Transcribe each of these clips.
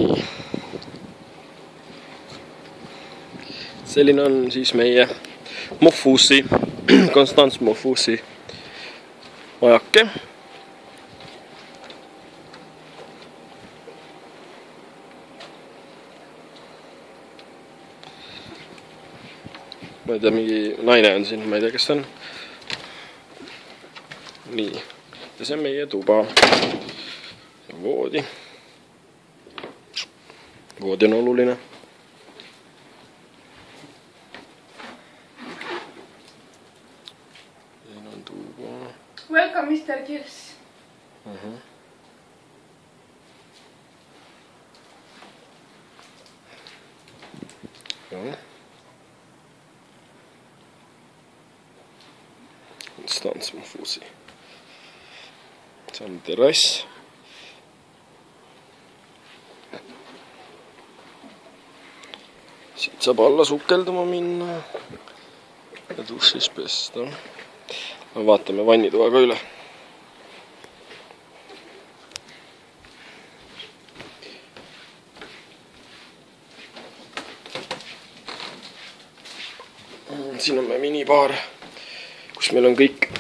Nii. Selline on siis meie Mofusi, Konstants Mofusi majake. Ma ei tea, mingi naine on siin, ma ei tea, kes ta on. Nii, ja see on meie tuba. Voodi. Voodi on oluline. Siin on tuba. Welcome, Mr. Kirs. Joo. Konstants Mofusi. See on terrass. Siit saab alla sukelduma minna ja dušis pesta. Vaatame vannitoa ka üle. Siin on meie minibaar, kus meil on kõik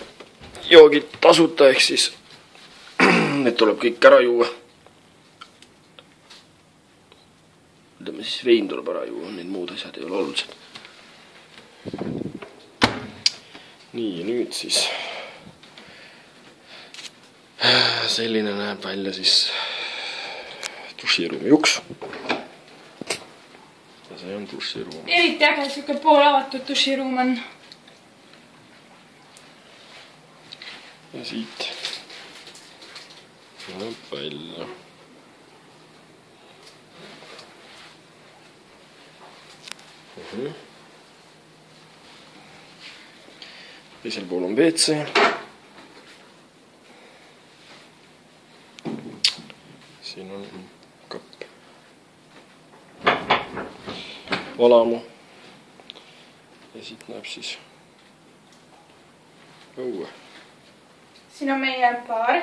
joogid tasuta, ehk siis need tuleb kõik ära juua. Ütleme siis vein tuleb ära juua, need muud asjad ei ole olulised. Nii, ja nüüd siis selline näeb välja siis duširuumi uks. Ja see on duširuum. Eriti äge, siuke poolavatud duširuum on. Ja siit näeb välja. Teisel pool on WC. Siin on kapp. Valamu. Ja siit näeb siis õue. Siin on meie baar.